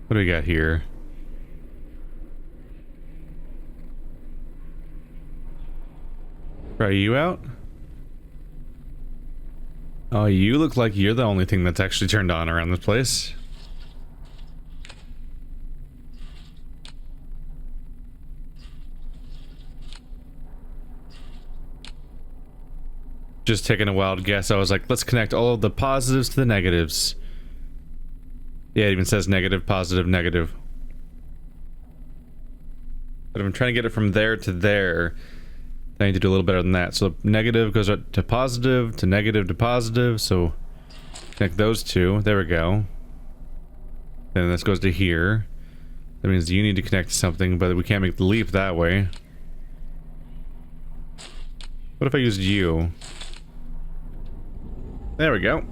What do we got here? Try you out? Oh, you look like you're the only thing that's actually turned on around this place. Just taking a wild guess, I was like, let's connect all of the positives to the negatives. Yeah, it even says negative, positive, negative. But if I'm trying to get it from there to there, I need to do a little better than that. So negative goes up to positive, to negative, to positive, so connect those two. There we go. Then this goes to here. That means you need to connect to something, but we can't make the leap that way. What if I used you? There we go.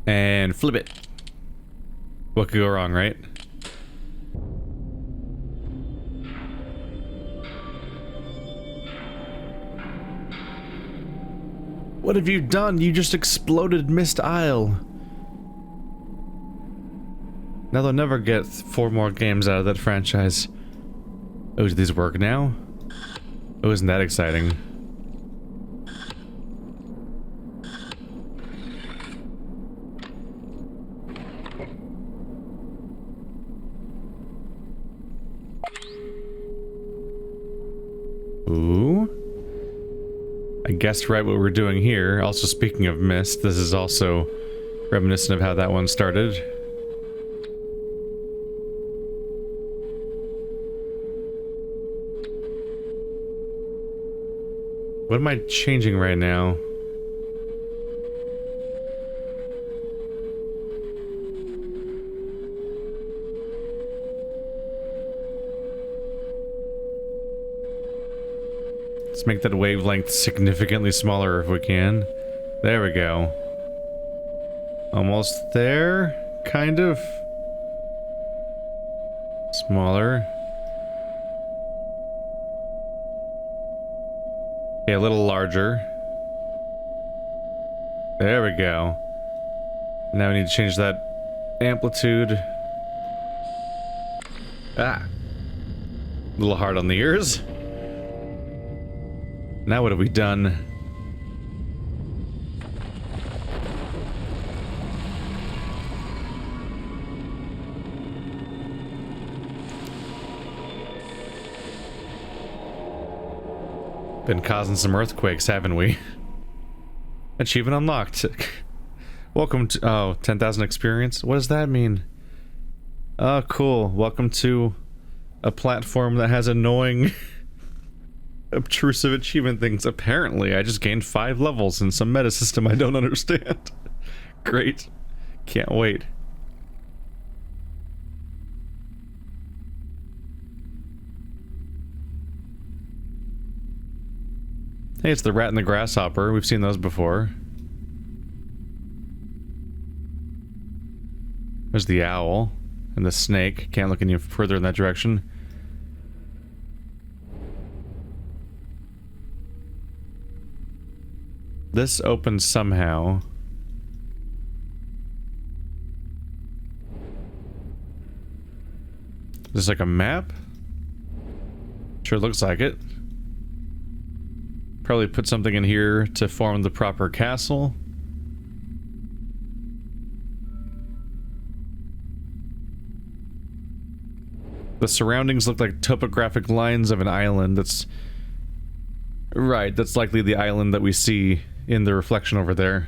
And flip it. What could go wrong, right? What have you done? You just exploded Mist Isle. Now they'll never get 4 more games out of that franchise. Oh, do these work now? Oh, isn't that exciting? Ooh. I guessed right what we're doing here. Also, speaking of Mist, this is also reminiscent of how that one started. What am I changing right now? Let's make that wavelength significantly smaller if we can. There we go. Almost there, kind of. Smaller. Okay, a little larger. There we go. Now we need to change that amplitude. Ah. A little hard on the ears. Now what have we done? Been causing some earthquakes, haven't we? Achievement unlocked. Welcome to... oh, 10,000 experience? What does that mean? Oh, cool. Welcome to a platform that has annoying... obtrusive achievement things. Apparently, I just gained 5 levels in some meta system I don't understand. Great. Can't wait. Hey, it's the rat and the grasshopper. We've seen those before. There's the owl and the snake. Can't look any further in that direction. This opens somehow. Is this like a map? Sure looks like it. Probably put something in here to form the proper castle. The surroundings look like topographic lines of an island that's... right, that's likely the island that we see in the reflection over there.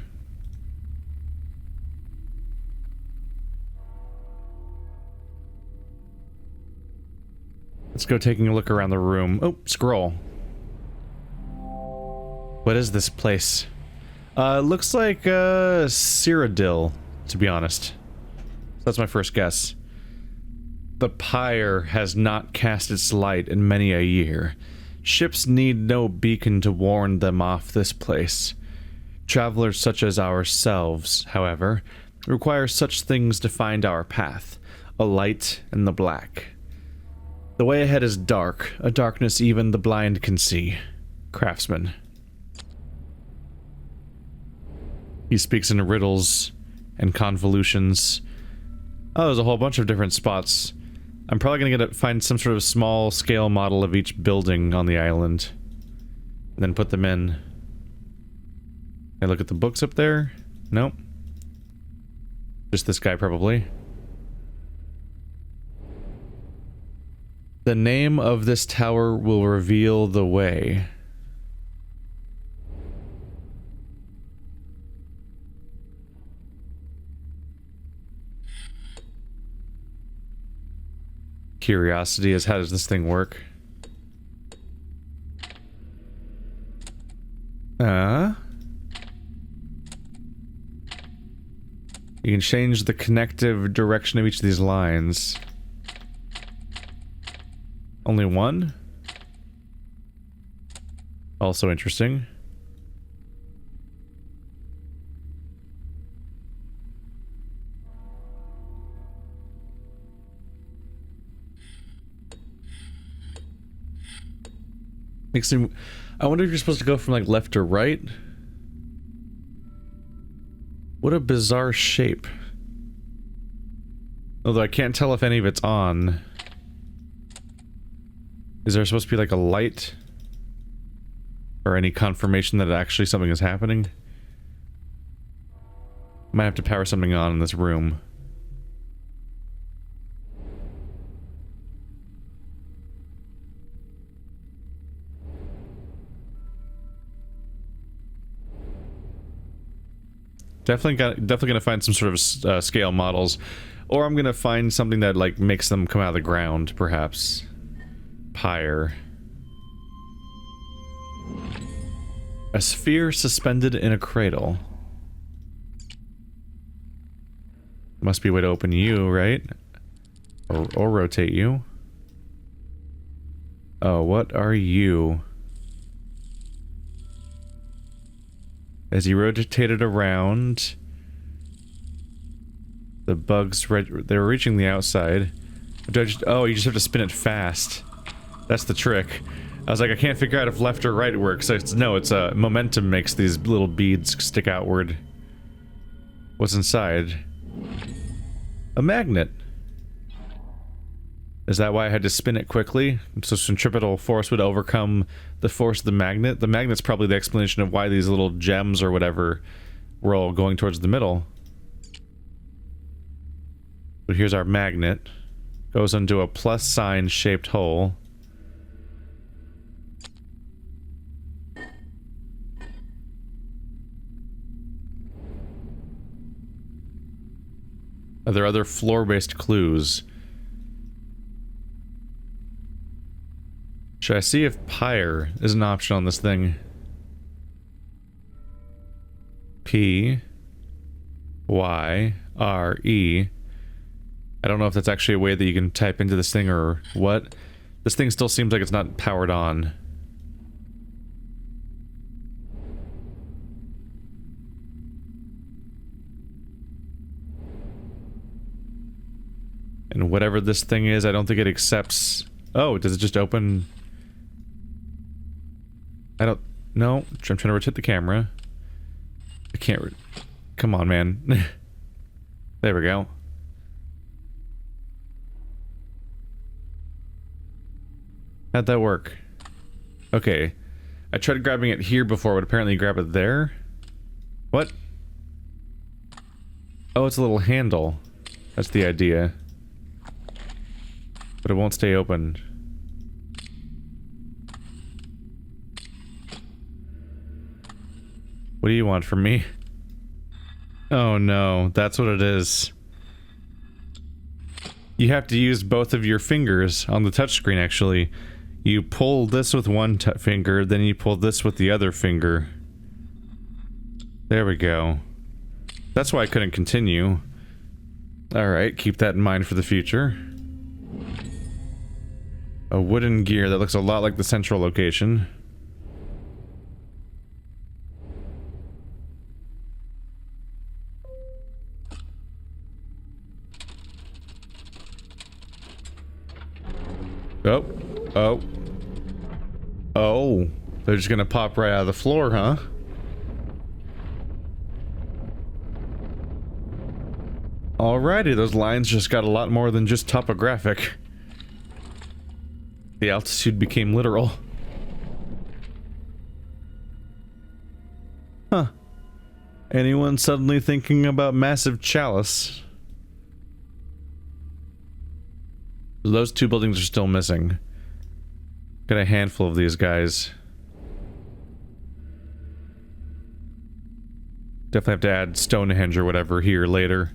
Let's go taking a look around the room. Oh, scroll. What is this place? Looks like Cyrodiil, to be honest. That's my first guess. The PYRE has not cast its light in many a year. Ships need no beacon to warn them off this place. Travelers such as ourselves, however, require such things to find our path. A light in the black. The way ahead is dark, a darkness even the blind can see. Craftsman. He speaks in riddles and convolutions. Oh, there's a whole bunch of different spots. I'm probably gonna find some sort of small scale model of each building on the island. And then put them in. Can I look at the books up there? Nope. Just this guy, probably. The name of this tower will reveal the way. Curiosity is, how does this thing work? You can change the connective direction of each of these lines. Only one? Also interesting. Makes me... I wonder if you're supposed to go from, like, left to right? What a bizarre shape. Although I can't tell if any of it's on. Is there supposed to be, like, a light? Or any confirmation that actually something is happening? Might have to power something on in this room. Definitely gonna find some sort of scale models, or I'm gonna find something that like makes them come out of the ground, perhaps. PYRE. A sphere suspended in a cradle. Must be a way to open you, right? Or rotate you. Oh, what are you? As he rotated around, the bugs, they were reaching the outside. Oh, you just have to spin it fast. That's the trick. I was like, I can't figure out if left or right works. No, it's momentum makes these little beads stick outward. What's inside? A magnet. Is that why I had to spin it quickly? So centripetal force would overcome the force of the magnet? The magnet's probably the explanation of why these little gems or whatever were all going towards the middle. But here's our magnet. Goes into a plus sign shaped hole. Are there other floor-based clues? Should I see if PYRE is an option on this thing? P-Y-R-E. I don't know if that's actually a way that you can type into this thing or what. This thing still seems like it's not powered on. And whatever this thing is, I don't think it accepts... Oh, does it just open... I don't... No, I'm trying to rotate the camera. I can't... Come on, man. There we go. How'd that work? Okay. I tried grabbing it here before, but apparently you grab it there? What? Oh, it's a little handle. That's the idea. But it won't stay open. What do you want from me? Oh no, that's what it is. You have to use both of your fingers on the touchscreen, actually. You pull this with one finger, then you pull this with the other finger. There we go. That's why I couldn't continue. Alright, keep that in mind for the future. A wooden gear that looks a lot like the central location. Oh, Oh. Oh. They're just gonna pop right out of the floor, huh? Alrighty, those lines just got a lot more than just topographic. The altitude became literal. Huh. Anyone suddenly thinking about massive chalice? Those two buildings are still missing. Got a handful of these guys. Definitely have to add Stonehenge or whatever here later.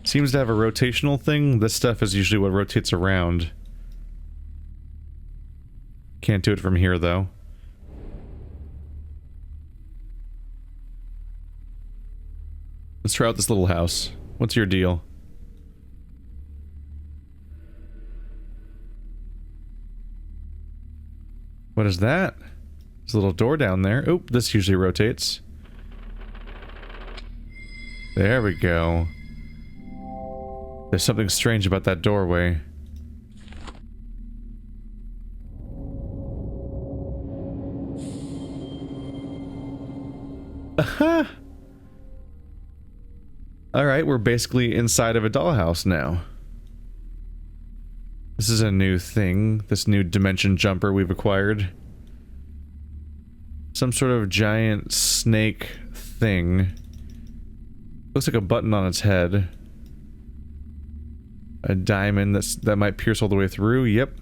Seems to have a rotational thing. This stuff is usually what rotates around. Can't do it from here, though. Let's try out this little house. What's your deal? What is that? There's a little door down there. Oop, this usually rotates. There we go. There's something strange about that doorway. Aha! Alright, we're basically inside of a dollhouse now. This is a new thing, this new dimension jumper we've acquired. Some sort of giant snake thing. Looks like a button on its head. A diamond that might pierce all the way through, yep.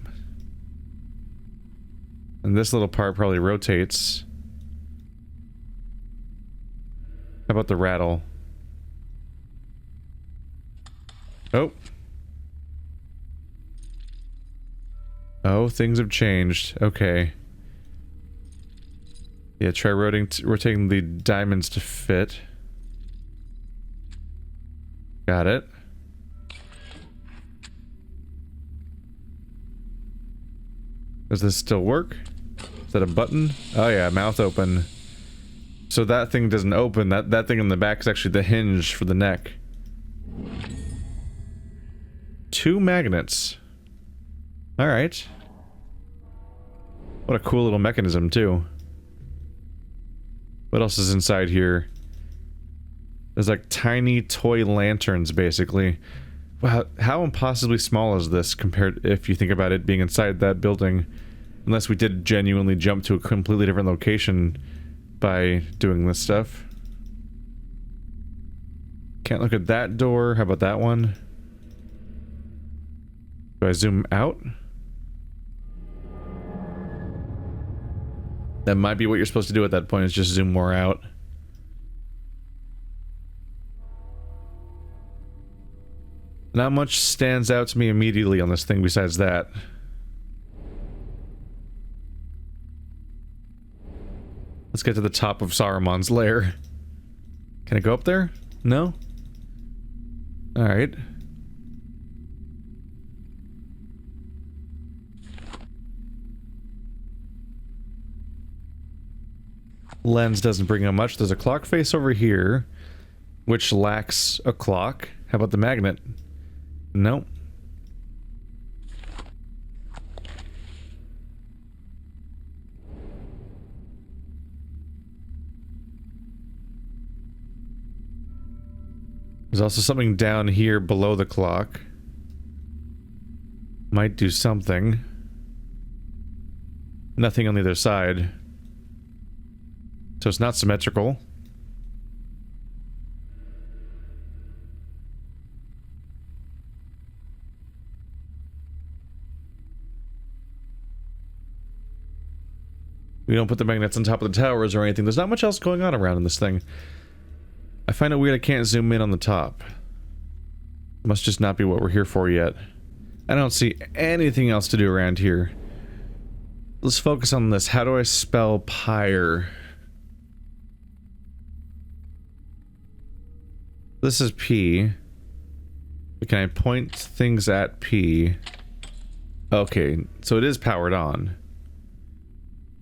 And this little part probably rotates. How about the rattle? Oh. Oh, things have changed. Okay. Yeah, try rotating the diamonds to fit. Got it. Does this still work? Is that a button? Oh yeah, mouth open. So that thing doesn't open. That thing in the back is actually the hinge for the neck. 2 magnets. Alright. What a cool little mechanism, too. What else is inside here? There's like tiny toy lanterns, basically. Wow, how impossibly small is this compared, if you think about it being inside that building? Unless we did genuinely jump to a completely different location by doing this stuff. Can't look at that door. How about that one? Do I zoom out? That might be what you're supposed to do at that point, is just zoom more out. Not much stands out to me immediately on this thing besides that. Let's get to the top of Saruman's lair. Can I go up there? No? Alright. Lens doesn't bring up much. There's a clock face over here, which lacks a clock. How about the magnet? Nope. There's also something down here below the clock. Might do something. Nothing on the other side. So it's not symmetrical. We don't put the magnets on top of the towers or anything. There's not much else going on around in this thing. I find it weird I can't zoom in on the top. Must just not be what we're here for yet. I don't see anything else to do around here. Let's focus on this. How do I spell PYRE? This is P. Can I point things at P? Okay, so it is powered on.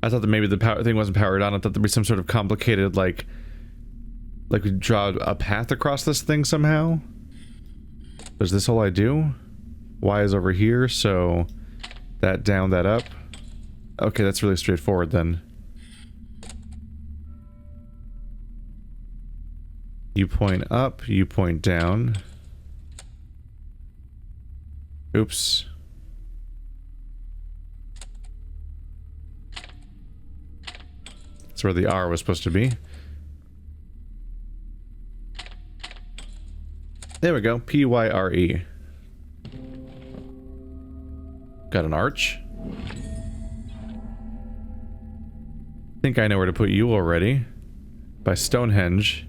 I thought that maybe the power thing wasn't powered on. I thought there'd be some sort of complicated, like, Like we draw a path across this thing somehow? Is this all I do? Y is over here, so that down, that up. Okay, that's really straightforward then. You point up, you point down. Oops. That's where the R was supposed to be. There we go. PYRE. Got an arch. Think I know where to put you already. By Stonehenge.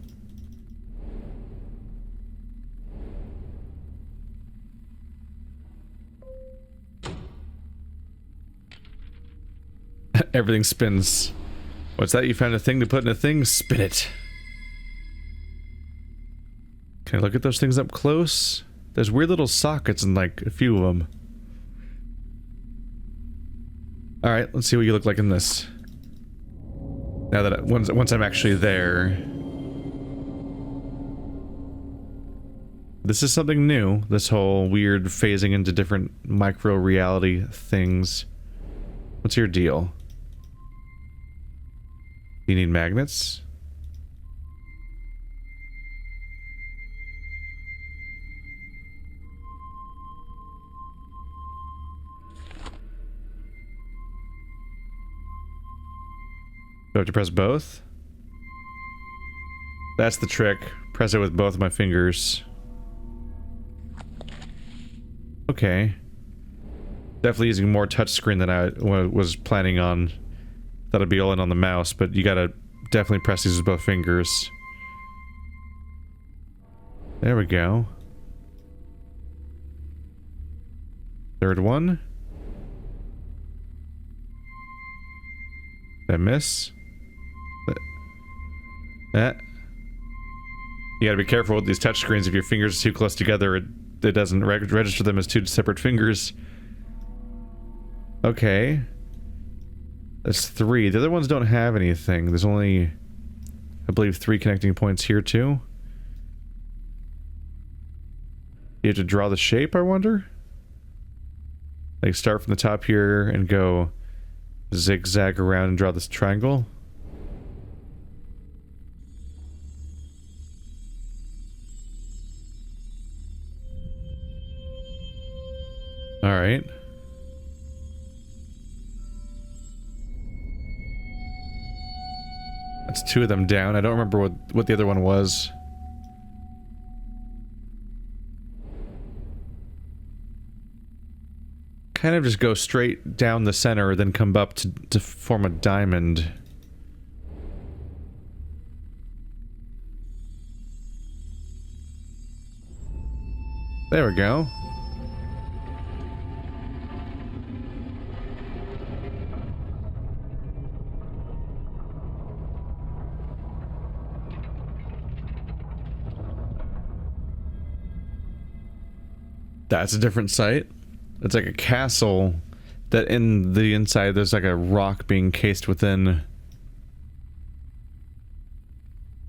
Everything spins. What's that? You found a thing to put in a thing? Spin it. Can I look at those things up close? There's weird little sockets in like a few of them. Alright, let's see what you look like in this. Now that once I'm actually there. This is something new, this whole weird phasing into different micro-reality things. What's your deal? You need magnets? Do I have to press both? That's the trick. Press it with both of my fingers. Okay. Definitely using more touchscreen than I was planning on. Thought it'd be all in on the mouse, but you gotta definitely press these with both fingers. There we go. Third one. Did I miss? That. You gotta be careful with these touchscreens. If your fingers are too close together, it doesn't register them as two separate fingers. Okay. That's 3. The other ones don't have anything. There's only, I believe, 3 connecting points here too. You have to draw the shape, I wonder? Like start from the top here and go zigzag around and draw this triangle. Alright. That's 2 of them down. I don't remember what the other one was. Kind of just go straight down the center, then come up to form a diamond. There we go. That's a different site. It's like a castle that in the inside there's like a rock being cased within.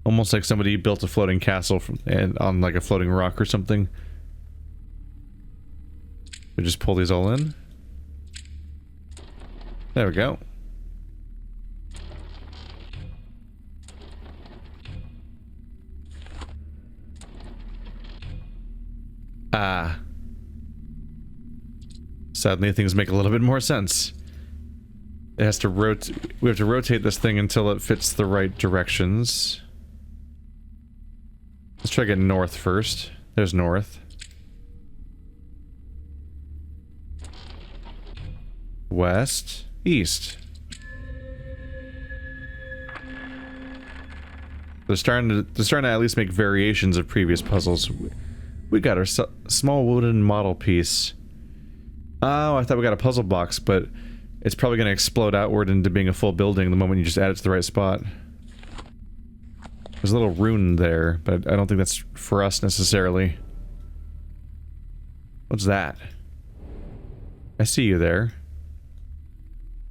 Almost like somebody built a floating castle on like a floating rock or something. We just pull these all in. There we go. Ah. Suddenly things make a little bit more sense. It has to rotate. We have to rotate this thing until it fits the right directions. Let's try to get north first. There's north. West. East. They're starting to at least make variations of previous puzzles. We got our small wooden model piece. Oh, I thought we got a puzzle box, but it's probably going to explode outward into being a full building the moment you just add it to the right spot. There's a little rune there, but I don't think that's for us necessarily. What's that? I see you there.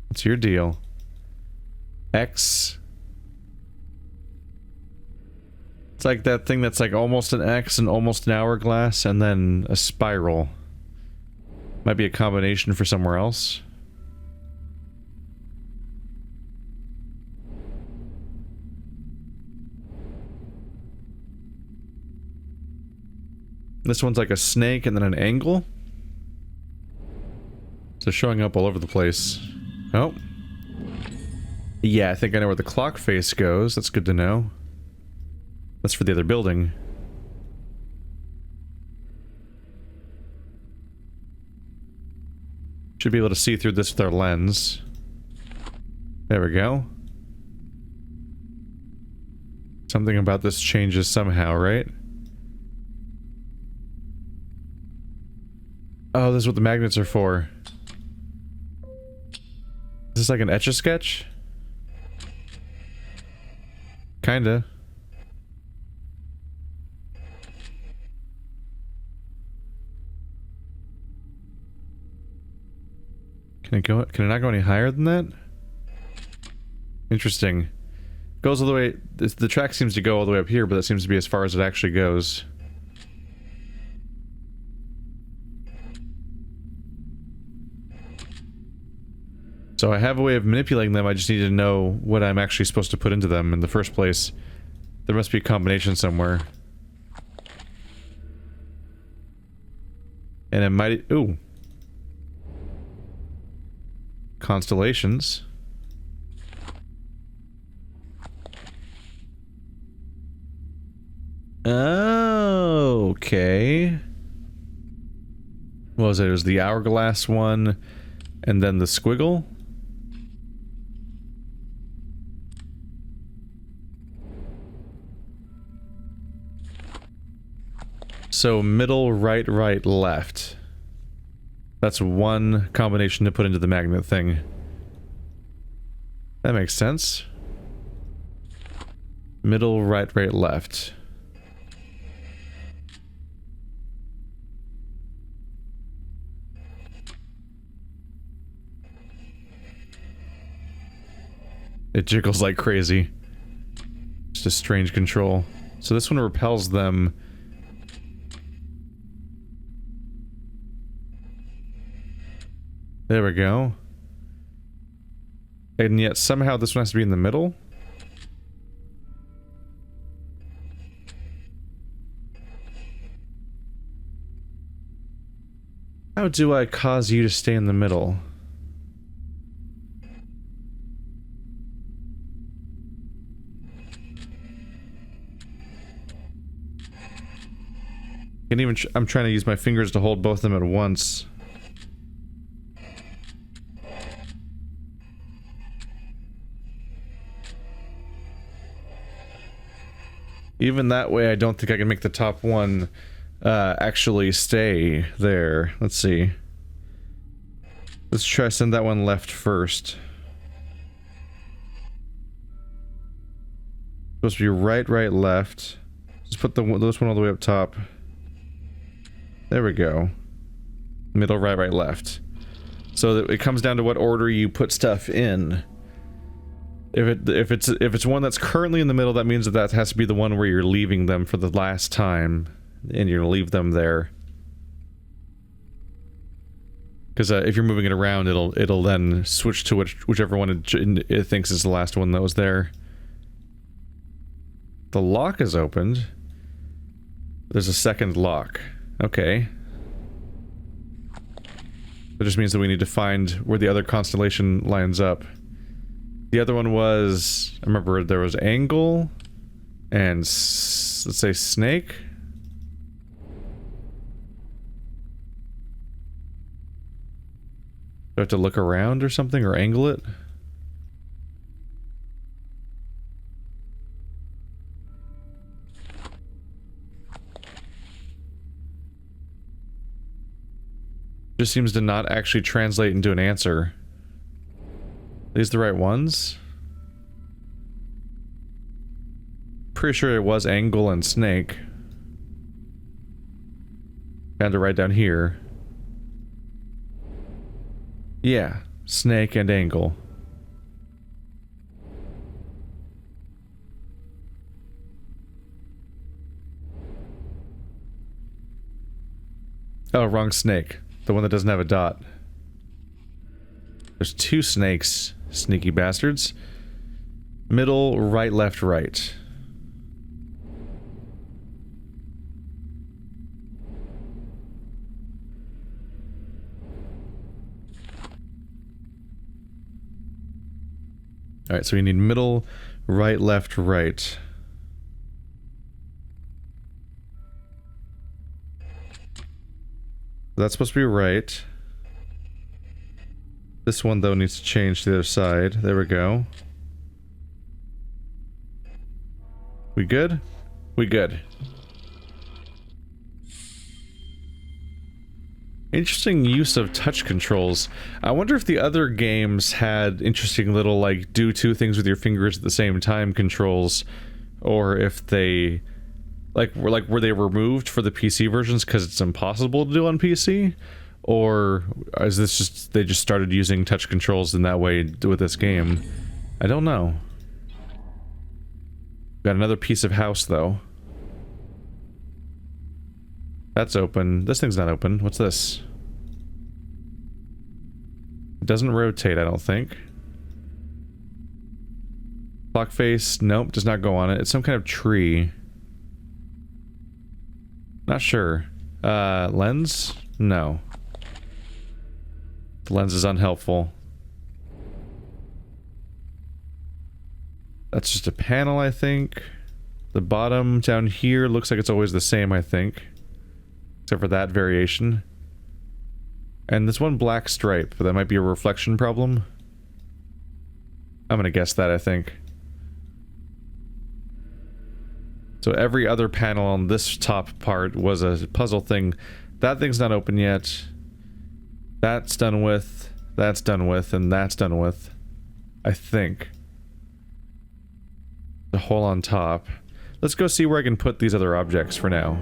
What's your deal? X. like that thing that's like almost an X and almost an hourglass, and then a spiral. Might be a combination for somewhere else. This one's like a snake and then an angle. So showing up all over the place. Oh. Yeah, I think I know where the clock face goes. That's good to know. That's for the other building. Should be able to see through this with our lens. There we go. Something about this changes somehow, right? Oh, this is what the magnets are for. Is this like an Etch-a-Sketch? Kinda. Can it not go any higher than that? Interesting. Goes all the way... The track seems to go all the way up here, but that seems to be as far as it actually goes. So I have a way of manipulating them, I just need to know what I'm actually supposed to put into them in the first place. There must be a combination somewhere. And it might... Ooh. Constellations. Oh, okay. What was it? It was the hourglass one, and then the squiggle? So middle, right, right, left. That's one combination to put into the magnet thing. That makes sense. Middle, right, right, left. It jiggles like crazy. Just a strange control. So this one repels them. There we go. And yet somehow this one has to be in the middle? How do I cause you to stay in the middle? And even I'm trying to use my fingers to hold both of them at once. Even that way, I don't think I can make the top one actually stay there. Let's see. Let's try send that one left first. Supposed to be right, right, left. Just put this one all the way up top. There we go. Middle, right, right, left. So that it comes down to what order you put stuff in. If it's one that's currently in the middle, that means that has to be the one where you're leaving them for the last time, and you're gonna leave them there. Because if you're moving it around, it'll then switch to whichever one it thinks is the last one that was there. The lock is opened. There's a second lock. Okay. That just means that we need to find where the other constellation lines up. The other one was... I remember there was angle and let's say snake. Do I have to look around or something, or angle it? Just seems to not actually translate into an answer. Are these the right ones? Pretty sure it was angle and snake. Kind of right down here. Yeah, snake and angle. Oh, wrong snake. The one that doesn't have a dot. There's 2 snakes, sneaky bastards. Middle, right, left, right. Alright, so we need middle, right, left, right. That's supposed to be right. This one, though, needs to change to the other side. There we go. We good? We good. Interesting use of touch controls. I wonder if the other games had interesting little, like, do 2 things with your fingers at the same time controls, or if they, were they removed for the PC versions because it's impossible to do on PC? Or is this just, they just started using touch controls in that way with this game? I don't know. Got another piece of house, though. That's open. This thing's not open. What's this? It doesn't rotate, I don't think. Clock face, nope, does not go on it. It's some kind of tree. Not sure. Lens? No. The lens is unhelpful. That's just a panel, I think. The bottom down here looks like it's always the same, I think. Except for that variation. And this one black stripe, but that might be a reflection problem. I'm gonna guess that, I think. So every other panel on this top part was a puzzle thing. That thing's not open yet. That's done with, and that's done with. I think. The hole on top. Let's go see where I can put these other objects for now.